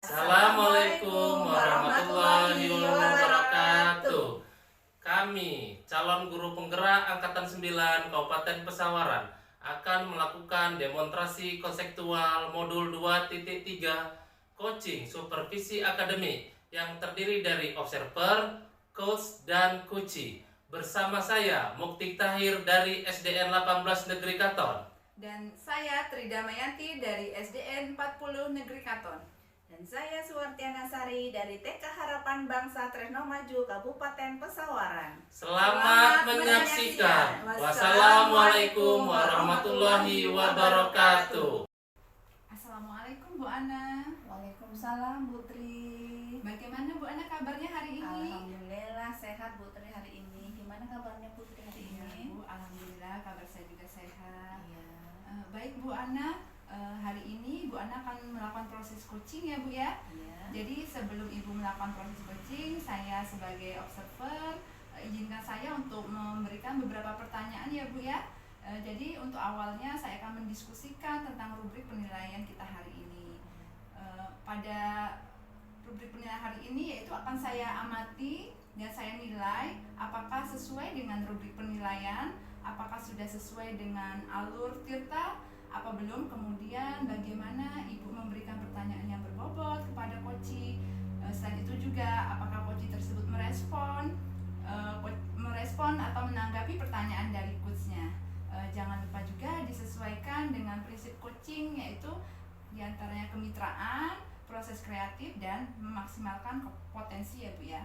Assalamualaikum warahmatullahi wabarakatuh. Kami, calon guru penggerak Angkatan 9 Kabupaten Pesawaran, akan melakukan demonstrasi konseptual modul 2.3 coaching supervisi akademik yang terdiri dari observer, coach, dan kunci. Bersama saya, Mukti Tahir dari SDN 18 Negeri Katon. Dan saya Trida Mayanti dari SDN 40 Negeri Katon. Dan saya Suwartiana Sari dari TK Harapan Bangsa Tresno Maju Kabupaten Pesawaran. Selamat menyaksikan. Wassalamualaikum warahmatullahi wabarakatuh. Assalamualaikum Bu Ana. Waalaikumsalam Bu Tri. Bagaimana Bu Ana kabarnya hari ini? Alhamdulillah sehat Bu Tri hari ini. Gimana kabarnya Bu Tri hari Iya, ini? Bu, alhamdulillah kabar saya juga sehat. Iya. Baik Bu Ana, hari ini Bu Ana akan melakukan proses coaching ya Bu ya. Iya. Jadi sebelum Ibu melakukan proses coaching, saya sebagai observer izinkan saya untuk memberikan beberapa pertanyaan ya Bu ya. Jadi untuk awalnya saya akan mendiskusikan tentang rubrik penilaian kita hari ini. Pada rubrik penilaian hari ini yaitu akan saya amati dan saya nilai apakah sesuai dengan rubrik penilaian, apakah sudah sesuai dengan alur tirta, apa belum, kemudian bagaimana Ibu memberikan pertanyaan yang berbobot kepada coach. Selain itu juga apakah coach tersebut merespon atau menanggapi pertanyaan dari coachnya. Jangan lupa juga disesuaikan dengan prinsip coaching, yaitu diantaranya kemitraan, proses kreatif, dan memaksimalkan potensi ya Bu ya.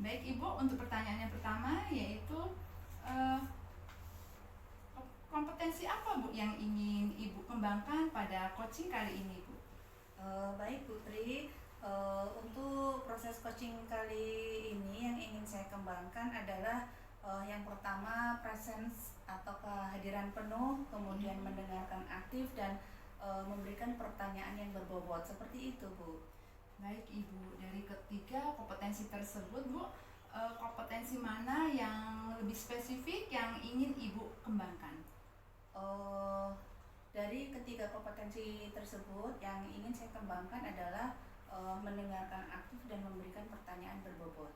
Baik Ibu, untuk pertanyaan yang pertama yaitu kompetensi apa Bu yang ingin Ibu kembangkan pada coaching kali ini Bu? Baik Bu Tri, untuk proses coaching kali ini yang ingin saya kembangkan adalah yang pertama presence atau kehadiran penuh, kemudian mendengarkan aktif dan memberikan pertanyaan yang berbobot, seperti itu Bu. Baik Ibu, dari ketiga kompetensi tersebut Bu, kompetensi mana yang lebih spesifik yang ingin Ibu kembangkan? Dari ketiga kompetensi tersebut yang ingin saya kembangkan adalah mendengarkan aktif dan memberikan pertanyaan berbobot.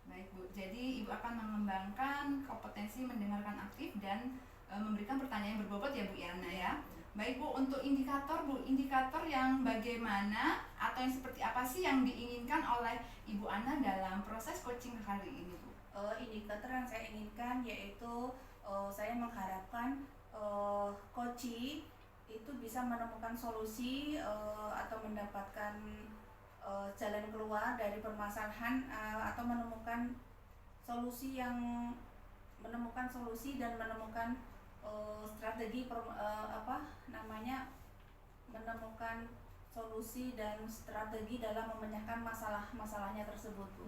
Baik Bu, jadi Ibu akan mengembangkan kompetensi mendengarkan aktif dan memberikan pertanyaan yang berbobot ya Bu Yana ya. Baik Bu, untuk indikator Bu, indikator yang bagaimana atau yang seperti apa sih yang diinginkan oleh Ibu Ana dalam proses coaching kali ini Bu? Indikator yang saya inginkan yaitu saya mengharapkan coach itu bisa menemukan solusi atau mendapatkan jalan keluar dari permasalahan atau menemukan solusi dan menemukan strategi menemukan solusi dan strategi dalam memecahkan masalahnya tersebut Bu.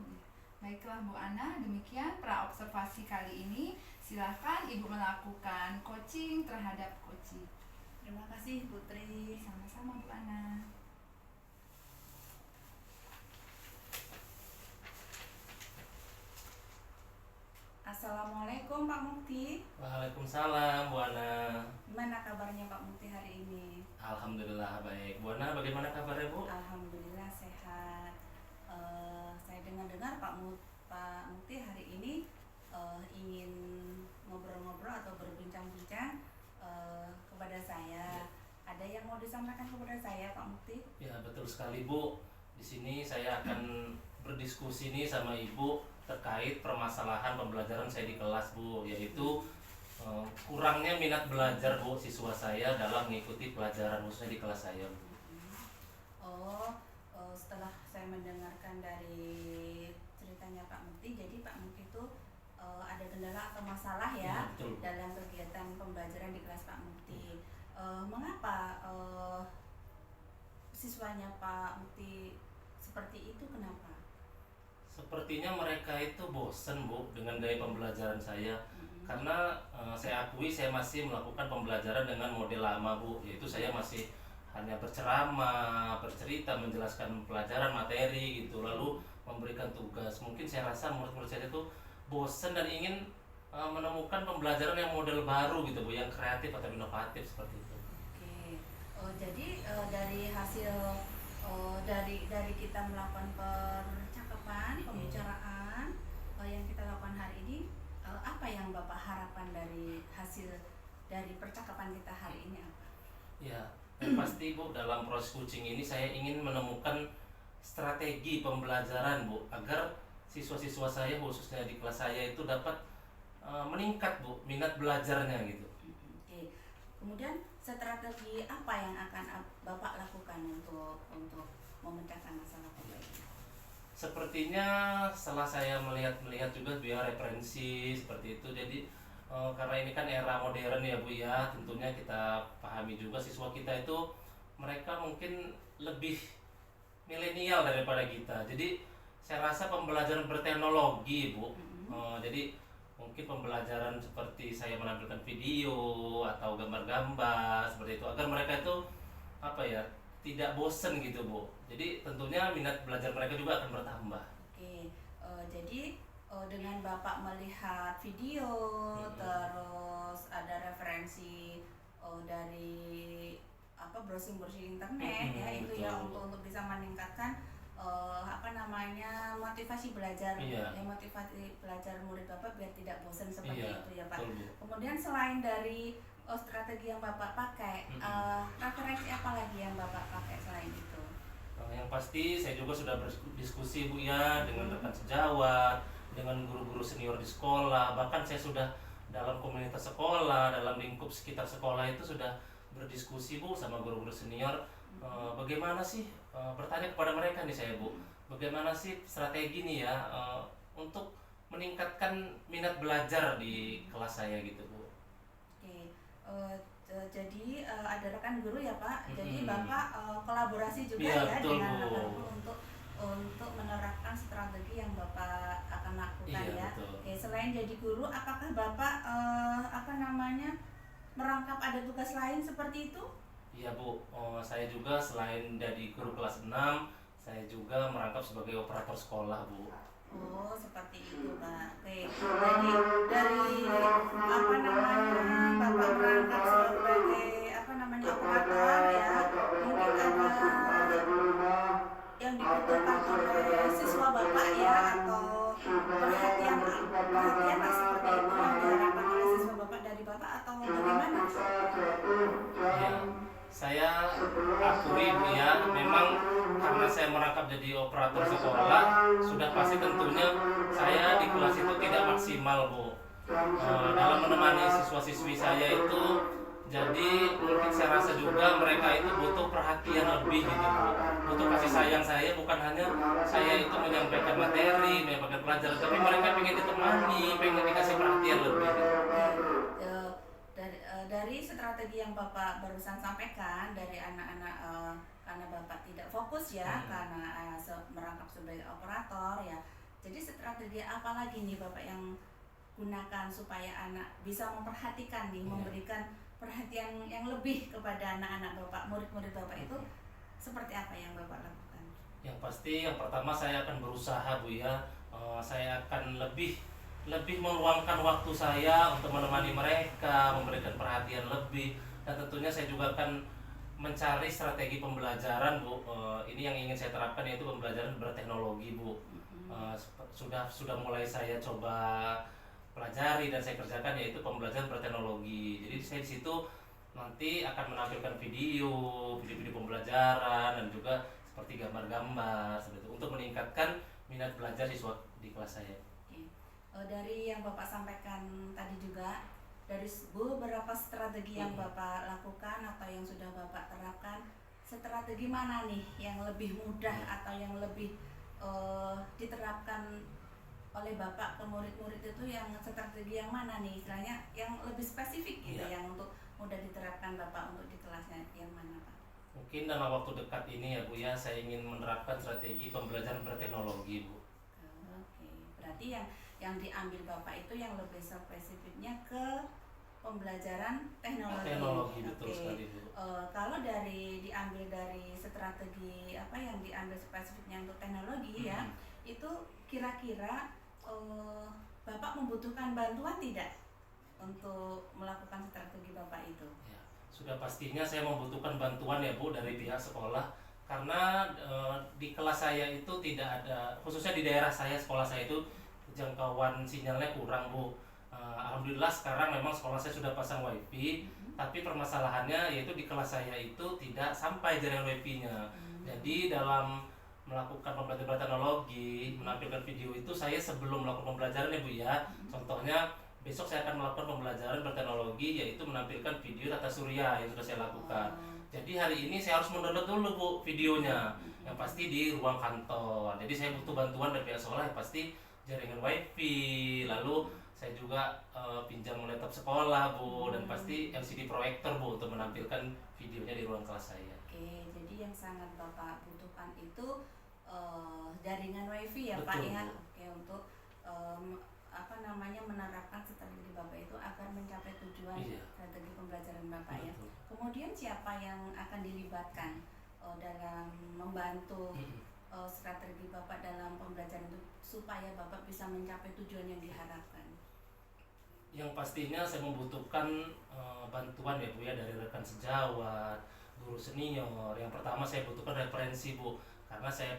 Baiklah Bu Ana, demikian praobservasi kali ini. Silakan Ibu melakukan coaching terhadap coach. Terima kasih Putri. Sama-sama Bu Ana. Assalamualaikum Pak Mukti. Waalaikumsalam Bu Ana. Gimana kabarnya Pak Mukti hari ini? Alhamdulillah baik. Bu Ana, bagaimana kabarnya Bu? Alhamdulillah sehat. Saya dengar Pak Mukti hari ini ingin ngobrol-ngobrol atau berbincang-bincang kepada saya. Ada yang mau disampaikan kepada saya Pak Mukti? Ya betul sekali Bu. Di sini saya akan berdiskusi nih sama Ibu terkait permasalahan pembelajaran saya di kelas Bu, yaitu kurangnya minat belajar Bu siswa saya dalam mengikuti pelajaran khususnya di kelas saya Bu. Setelah saya mendengarkan dari ceritanya Pak Mukti, jadi Pak Mukti itu ada kendala atau masalah ya betul. Dalam kegiatan pembelajaran di kelas Pak Mukti. Mengapa siswanya Pak Mukti seperti itu, kenapa? Sepertinya mereka itu bosen Bu dengan gaya pembelajaran saya. Karena saya akui saya masih melakukan pembelajaran dengan model lama Bu, yaitu saya masih hanya berceramah, bercerita, menjelaskan pelajaran materi gitu, lalu memberikan tugas. Mungkin saya rasa murid-murid saya itu bosen dan ingin menemukan pembelajaran yang model baru gitu Bu, yang kreatif atau inovatif seperti itu. Oke. Jadi dari hasil dari kita melakukan percakapan, pembicaraan yang kita lakukan hari ini, apa yang Bapak harapkan dari hasil dari percakapan kita hari ini apa? Ya, yang pasti Bu, dalam proses coaching ini saya ingin menemukan strategi pembelajaran Bu, agar siswa-siswa saya khususnya di kelas saya itu dapat meningkat Bu, minat belajarnya gitu. Oke. Kemudian strategi apa yang akan Bapak lakukan untuk memecahkan masalah Bapak ini? Sepertinya setelah saya melihat juga biar referensi seperti itu, jadi karena ini kan era modern ya Bu ya, tentunya kita pahami juga siswa kita itu mereka mungkin lebih milenial daripada kita. Jadi saya rasa pembelajaran berteknologi Bu, jadi mungkin pembelajaran seperti saya menampilkan video atau gambar-gambar seperti itu, agar mereka itu apa ya, tidak bosen gitu Bu. Jadi tentunya minat belajar mereka juga akan bertambah. Oke, jadi dengan Bapak melihat video, terus ada referensi dari browsing internet ya, itu betul. ya untuk bisa meningkatkan motivasi belajar, Iya. ya motivasi belajar murid Bapak biar tidak bosan seperti Iya, itu ya Pak. betul, Bu. Kemudian selain dari strategi yang Bapak pakai, referensi apa lagi yang Bapak pakai selain itu? Yang pasti saya juga sudah berdiskusi Bu ya dengan rekan sejawat, dengan guru-guru senior di sekolah, bahkan saya sudah dalam komunitas sekolah, dalam lingkup sekitar sekolah itu sudah berdiskusi Bu sama guru-guru senior. Bagaimana sih, bertanya kepada mereka nih saya Bu, bagaimana sih strategi nih ya untuk meningkatkan minat belajar di kelas saya gitu Bu. Oke, jadi ada rekan guru ya Pak, jadi Bapak kolaborasi juga Iya, ya betul, dengan Bu. rekan guru untuk menerapkan strategi yang Bapak akan lakukan Iya, ya. betul. Oke, selain jadi guru, apakah Bapak merangkap ada tugas lain seperti itu? Iya Bu, saya juga selain dari guru kelas 6, saya juga merangkap sebagai operator sekolah Bu. Oh, seperti itu Pak. Oke, jadi dari Bapak merangkap sebagai operator ya, mungkin ada yang dibutuhkan oleh siswa Bapak ya, atau perhatian lah seperti itu yang diharapkan oleh siswa Bapak dari Bapak, atau bagaimana? Ya, saya akui Bu ya, memang karena saya merangkap jadi operator sekolah, sudah pasti tentunya saya di kelas itu tidak maksimal Bu. Dalam menemani siswa-siswi saya itu, jadi mungkin saya rasa juga mereka itu butuh perhatian lebih gitu Bu. Butuh kasih sayang saya, bukan hanya saya itu menyampaikan materi, menyampaikan pelajaran, tapi mereka pengen ditemani, pengen dikasih perhatian lebih gitu. Dari strategi yang Bapak barusan sampaikan dari anak-anak, karena Bapak tidak fokus ya, karena merangkap sebagai operator ya, jadi strategi apa lagi nih Bapak yang gunakan supaya anak bisa memperhatikan nih, memberikan perhatian yang lebih kepada anak-anak Bapak, murid-murid Bapak itu seperti apa yang Bapak lakukan? Yang pasti yang pertama saya akan berusaha Bu ya, saya akan lebih meluangkan waktu saya untuk menemani mereka, memberikan perhatian lebih, dan tentunya saya juga akan mencari strategi pembelajaran Bu. Ini yang ingin saya terapkan, yaitu pembelajaran berteknologi Bu. Sudah mulai saya coba pelajari dan saya kerjakan, yaitu pembelajaran berteknologi. Jadi saya di situ nanti akan menampilkan video pembelajaran dan juga seperti gambar-gambar seperti itu untuk meningkatkan minat belajar siswa di kelas saya. Dari yang Bapak sampaikan tadi juga, dari beberapa strategi yang Bapak lakukan atau yang sudah Bapak terapkan, strategi mana nih yang lebih mudah atau yang lebih diterapkan oleh Bapak ke murid-murid itu, yang strategi yang mana nih istilahnya yang lebih spesifik gitu, yang untuk mudah diterapkan Bapak untuk di kelasnya, yang mana Pak? Mungkin dalam waktu dekat ini ya Bu ya, saya ingin menerapkan strategi pembelajaran berteknologi Bu. Oke, berarti yang diambil Bapak itu yang lebih spesifiknya ke pembelajaran teknologi. Teknologi, betul Oke. sekali Bu. Kalau diambil dari strategi apa yang diambil spesifiknya untuk teknologi ya, itu kira-kira Bapak membutuhkan bantuan tidak untuk melakukan strategi Bapak itu? Ya, sudah pastinya saya membutuhkan bantuan ya Bu dari pihak sekolah, karena di kelas saya itu tidak ada, khususnya di daerah saya, sekolah saya itu jangkauan sinyalnya kurang Bu. Alhamdulillah sekarang memang sekolah saya sudah pasang wifi, tapi permasalahannya yaitu di kelas saya itu tidak sampai jaringan wifi-nya. Jadi dalam melakukan pembelajaran teknologi, menampilkan video itu saya sebelum melakukan pembelajaran ya Bu ya. Contohnya besok saya akan melakukan pembelajaran berteknologi yaitu menampilkan video tata surya yang sudah saya lakukan. Jadi hari ini saya harus mendownload dulu Bu videonya, yang pasti di ruang kantor. Jadi saya butuh bantuan dari pihak sekolah yang pasti jaringan wifi, lalu saya juga pinjam laptop sekolah Bu, dan pasti LCD proyektor Bu untuk menampilkan videonya di ruang kelas saya. Oke, jadi yang sangat Bapak butuhkan itu jaringan wifi ya Pak Betul, ya. Bu. Oke, untuk menerapkan strategi Bapak itu agar mencapai tujuan Iya. strategi pembelajaran Bapak ya. Betul. Kemudian siapa yang akan dilibatkan dalam membantu strategi Bapak dalam pembelajaran itu supaya Bapak bisa mencapai tujuan yang diharapkan? Yang pastinya saya membutuhkan bantuan ya Bu ya, dari rekan sejawat, guru senior. Yang pertama saya butuhkan referensi Bu, karena saya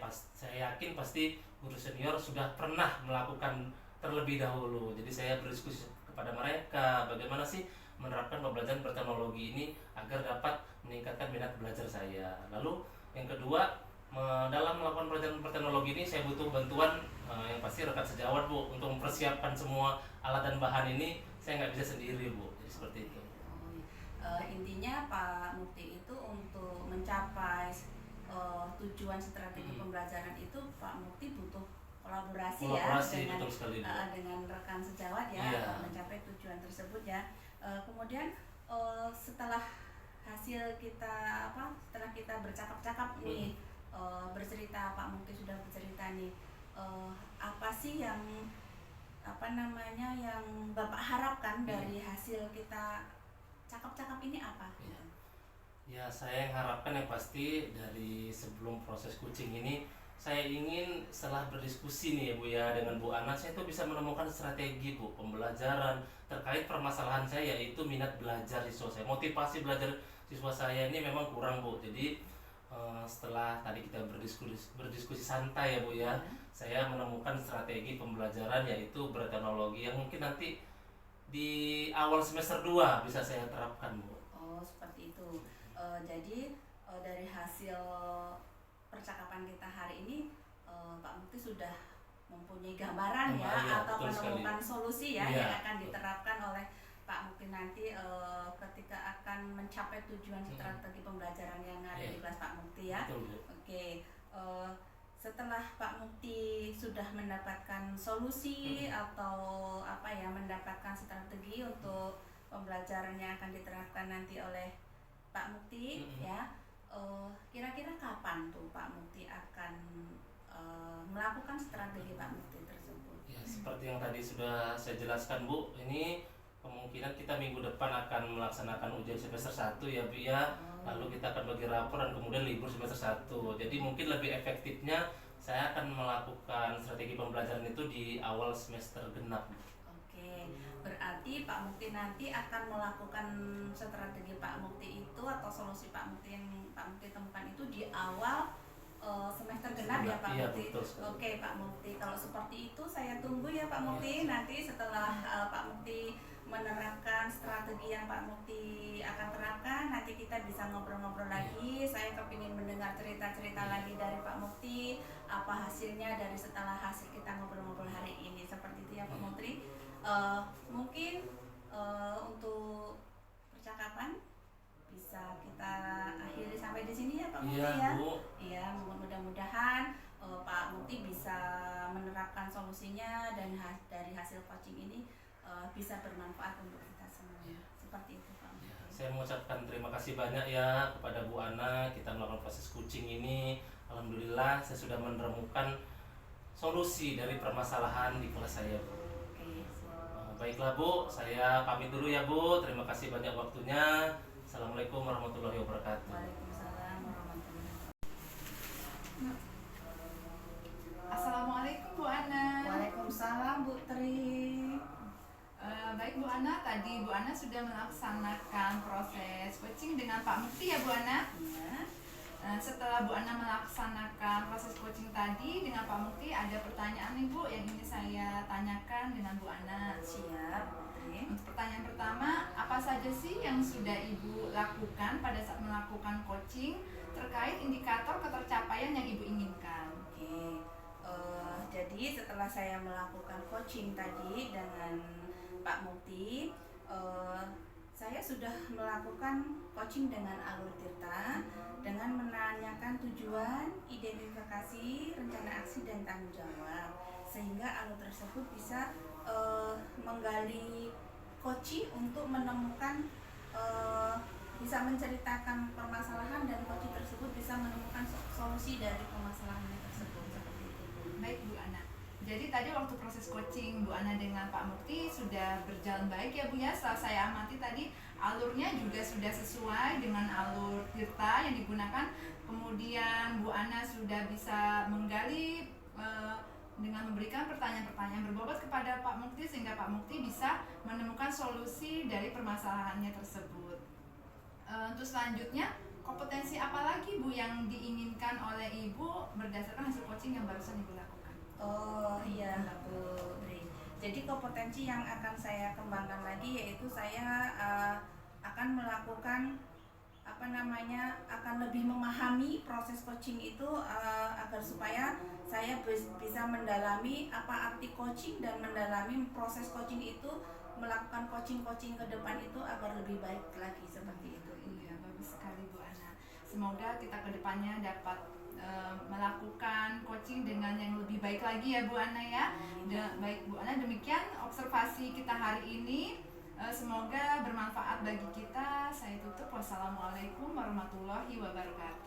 yakin pasti guru senior sudah pernah melakukan terlebih dahulu. Jadi saya berdiskusi kepada mereka bagaimana sih menerapkan pembelajaran berteknologi ini agar dapat meningkatkan minat belajar saya. Lalu yang kedua, dalam melakukan pembelajaran berteknologi ini saya butuh bantuan yang pasti rekan sejawat Bu, untuk mempersiapkan semua alat dan bahan ini. Saya nggak bisa sendiri Bu, jadi seperti itu. Intinya Pak Mukti itu untuk mencapai tujuan strategi pembelajaran itu Pak Mukti butuh kolaborasi ya dengan betul sekali, Bu. dengan rekan sejawat ya, Iya. mencapai tujuan tersebut ya. Kemudian setelah setelah kita bercakap-cakap nih, bercerita, Pak Mukti sudah bercerita nih, apa sih yang yang Bapak harapkan dari hasil kita cakap-cakap ini apa? Iya. Ya, saya yang harapkan yang pasti dari sebelum proses coaching ini, saya ingin setelah berdiskusi nih ya Bu ya dengan Bu Ana, saya tuh bisa menemukan strategi Bu pembelajaran terkait permasalahan saya, yaitu minat belajar siswa saya. Motivasi belajar siswa saya ini memang kurang Bu. Jadi setelah tadi kita berdiskusi santai ya Bu ya, saya menemukan strategi pembelajaran yaitu berteknologi yang mungkin nanti di awal semester 2 bisa saya terapkan Bu. Oh, seperti itu. Jadi dari hasil percakapan kita hari ini, Pak Mukti sudah mempunyai gambaran ya, Iya, atau betul sekali. menemukan solusi ya Iya, yang akan betul. diterapkan oleh Pak Mukti nanti ketika akan mencapai tujuan strategi pembelajaran yang ada Iya. di kelas Pak Mukti ya. Betul Bu. Oke, setelah Pak Mukti sudah mendapatkan solusi atau mendapatkan strategi untuk pembelajaran yang akan diterapkan nanti oleh Pak Mukti ya, kira-kira kapan tuh Pak Mukti akan melakukan strategi Pak Mukti tersebut? Ya, seperti yang tadi sudah saya jelaskan Bu, ini kemungkinan kita minggu depan akan melaksanakan ujian semester 1 ya Bu ya. Lalu kita akan bagi rapor dan kemudian libur semester 1. Jadi mungkin lebih efektifnya saya akan melakukan strategi pembelajaran itu di awal semester genap. Oke, berarti Pak Mukti nanti akan melakukan strategi Pak Mukti itu atau solusi Pak Mukti yang Pak Mukti temukan itu di awal semester genap ya Pak Iya, Mukti. betul sekali. Oke Pak Mukti, kalau seperti itu saya tunggu ya Pak Mukti. Nanti setelah Pak Mukti menerapkan strategi yang Pak Mukti akan terapkan, nanti kita bisa ngobrol-ngobrol lagi. Saya kepingin mendengar cerita-cerita lagi dari Pak Mukti, apa hasilnya dari setelah hasil kita ngobrol-ngobrol hari ini. Seperti itu ya Pak Mukti. Mungkin untuk percakapan bisa kita akhiri sampai di sini ya Pak Mukti Iya ya. Bu. Iya, mudah-mudahan Pak Mukti bisa menerapkan solusinya dan dari hasil coaching ini bisa bermanfaat untuk kita semua. Seperti itu Pak Mukti. Ya, saya mengucapkan terima kasih banyak ya kepada Bu Ana. Kita melakukan proses coaching ini, alhamdulillah saya sudah menemukan solusi dari permasalahan di kelas saya Bu. Oke. Baiklah Bu, saya pamit dulu ya Bu. Terima kasih banyak waktunya. Assalamualaikum warahmatullahi wabarakatuh. Waalaikumsalam warahmatullahi wabarakatuh. Assalamualaikum Bu Ana. Waalaikumsalam Bu Tri. Baik Bu Ana, tadi Bu Ana sudah melaksanakan proses coaching dengan Pak Mukti ya Bu Ana. Iya. Setelah Bu Ana melaksanakan proses coaching tadi dengan Pak Mukti, ada pertanyaan nih Bu yang ingin saya tanyakan dengan Bu Ana. Siap, Putri. Untuk pertanyaan pertama, apa saja sih yang sudah Ibu lakukan pada saat melakukan coaching terkait indikator ketercapaian yang Ibu inginkan? Oke, jadi setelah saya melakukan coaching tadi dengan Pak Mukti, saya sudah melakukan coaching dengan Alur Tirta dengan menanyakan tujuan, identifikasi, rencana aksi dan tanggung jawab, sehingga Alur tersebut bisa menggali coaching untuk menemukan, bisa menceritakan permasalahan dan coaching tersebut bisa menemukan solusi dari permasalahannya tersebut, seperti itu. Baik Bu Ana. Jadi tadi waktu proses coaching Bu Ana dengan Pak Mukti sudah berjalan baik ya Bu ya. Setelah saya amati tadi alurnya juga sudah sesuai dengan alur Tirta yang digunakan. Kemudian Bu Ana sudah bisa menggali dengan memberikan pertanyaan-pertanyaan berbobot kepada Pak Mukti sehingga Pak Mukti bisa menemukan solusi dari permasalahannya tersebut. Untuk selanjutnya, kompetensi apa lagi Bu yang diinginkan oleh Ibu berdasarkan hasil coaching yang barusan Ibu lakukan? Oh iya Bu Tri. Jadi kompetensi yang akan saya kembangkan lagi yaitu saya akan melakukan akan lebih memahami proses coaching itu agar supaya saya bisa mendalami apa arti coaching dan mendalami proses coaching itu, melakukan coaching ke depan itu agar lebih baik lagi, seperti itu. Iya, bagus sekali Bu Ana. Semoga kita kedepannya dapat melakukan coaching dengan yang lebih baik lagi ya Bu Ana ya. Baik Bu Ana, demikian observasi kita hari ini. Semoga bermanfaat bagi kita. Saya tutup. Wassalamualaikum warahmatullahi wabarakatuh.